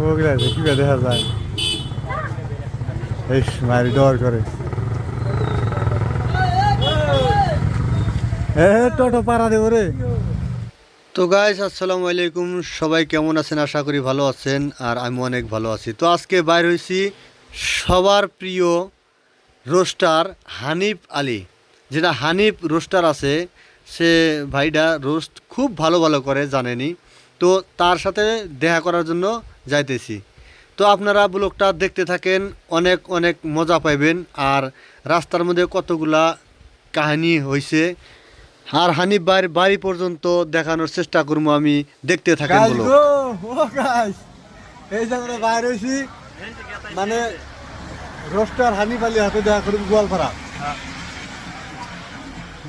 ওগুলা কি দেখা যায় এই মারি ডর করে টোটো পাড়া দেবো রে। তো গাইস আসসালামু আলাইকুম, সবাই কেমন আছেন? আশা করি ভালো আছেন আর আমি অনেক ভালো আছি। তো আজকে বাইর হয়েছি সবার প্রিয় রোস্টার হানিফ আলী, যেটা হানিফ রোস্টার আছে, সে ভাইটা রোস্ট খুব ভালো ভালো করে জানেনি। তো তার সাথে দেখা করার জন্য যাইতেছি। তো আপনারা ব্লগটা দেখতে থাকেন, অনেক অনেক মজা পাইবেন। আর রাস্তার মধ্যে কতগুলা কাহিনী হয়েছে আর হানিফ ভাইয়ের বাড়ি পর্যন্ত দেখানোর চেষ্টা করবো আমি, দেখতে থাকেন ব্লগ। এই যে আমরা বাইর হয়েছি, মানে রোস্টার হানিফ আলী হাতে দেখা করি গোয়ালপাড়া।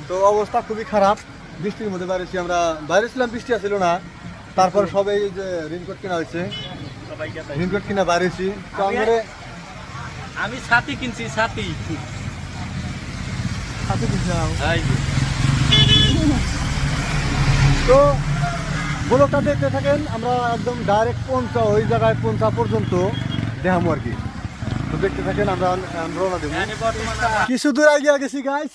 তো অবস্থা খুবই খারাপ, বৃষ্টির মধ্যে বাইরেছি আমরা। বাইরে ছিলাম, বৃষ্টি আসছিল না, তারপর সবাই যে রেনকোট কেনা হয়েছে, রেনকোট কিনা বাইরেছি। তো আমি ছাতি কিনছি, ছাতি তো ব্লগটা দেখতে থাকেন, আমরা একদম ডাইরেক্ট পৌঁছা, ওই জায়গায় পৌঁছা পর্যন্ত দেখামো আর কি। তো দেখতে থাকেন, আমরা রওনা দেবো। কিছু দূর আগে গেছি গাইস,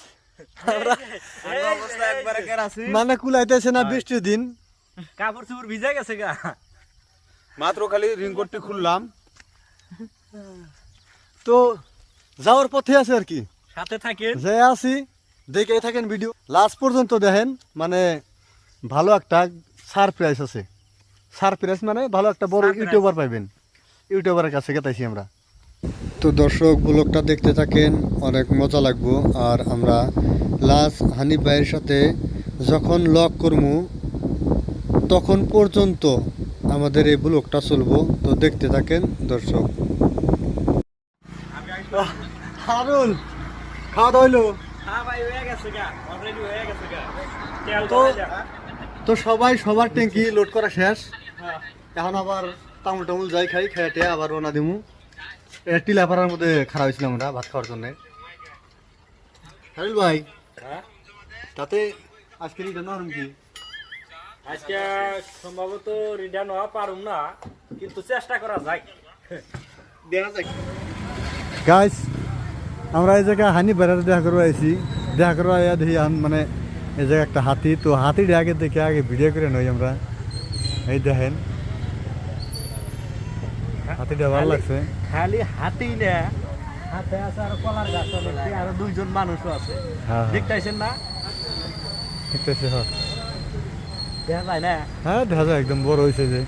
মানে কুলাইতেছে না, বৃষ্টির দিন, কাপড় চোপড় ভিজে গেছে গা। মাত্র খালি রেনকোটটি খুললাম। তো যাওয়ার পথে আছে আর কি, সাথে থাকেন, যে আছি দেখে থাকেন ভিডিও লাস্ট পর্যন্ত দেখেন। মানে ভালো একটা সারপ্রাইজ আছে, সারপ্রাইজ মানে ভালো একটা বড় ইউটিউবার পাইবেন, ইউটিউবারের কাছে গেতাইছি আমরা। তো দর্শক ব্লগটা দেখতে থাকেন, অনেক মজা লাগবো। আর আমরা লাস্ট হানিফ ভাইয়ের সাথে যখন লক করবো তখন পর্যন্ত আমাদের এই ব্লগটা চলবো। তো দেখতে থাকেন দর্শক। হারুল খাওয়া দাওয়া হইলো? তো সবাই সবার ট্যাঙ্কি লোড করা শেষ, এখন আবার তামুল টামুল যাই খাই, খেয়ে আবার রওনা দিমু। টিলাপাড়ার মধ্যে খারাপ হয়েছিলাম আমরা ভাত খাওয়ার জন্য। হারুল ভাই, তাতে আজকে রিটার্ন হরম কি? আজকে সম্ভবত রিটার্ন হওয়া পারুম না, কিন্তু চেষ্টা করা যায়, দেখা যায়। গাইস, আমরা এই জায়গায় হানিফ ভাইয়ের দেখা করবো আইছি, দেখা করবো আইয়া দেখি মানে এই জায়গায় একটা হাতি। তো হাতিটা আগে দেখে আগে ভিডিও করে নই আমরা। এই দেখেন হাতিটা ভালো লাগছে। খালি হাতি না, হাতে আছে আর কলার গাছ আছে, আর দুইজন মানুষও আছে, দেখতেছেন না? দেখতেছি, হ্যাঁ দেখা যায় না? হ্যাঁ দেখা যায়, একদম বড় হয়েছে যে।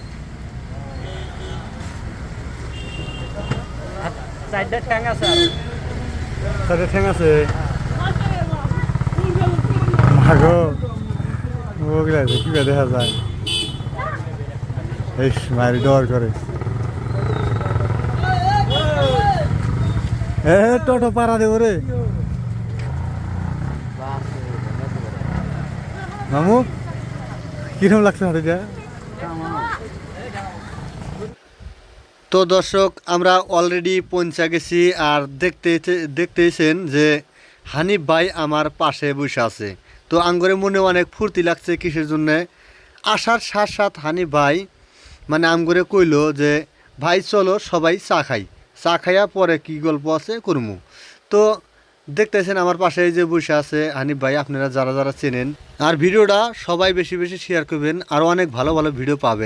চারটা ঠ্যাং আছে, চারটে ঠ্যাং আছে। মাগো ওগুলা কি দেখা যায়, এই মারি ডর করে। টোটো পাড়া দেবো রে মামু, কিরকম লাগছে হাতিটা? তো দর্শক, আমরা অলরেডি পৌঁছা গেছি। আর দেখতেইছেন যে হানিফ ভাই আমার পাশে বসে আছে। তো আঙ্গরে মনে অনেক ফুর্তি লাগছে, কিসের জন্য? আসার সাথ সাথ হানিফ ভাই মানে আমগরে কইলো যে ভাই চলো সবাই চা খাই, চা খাইয়া পরে কি গল্প আছে করমু। তো দেখতেছেন আমার পাশে যে বসে আছে হানিফ ভাই, আপনারা যারা যারা চেনেন। আর ভিডিওটা সবাই বেশি বেশি শেয়ার করবেন, আরও অনেক ভালো ভালো ভিডিও পাবেন।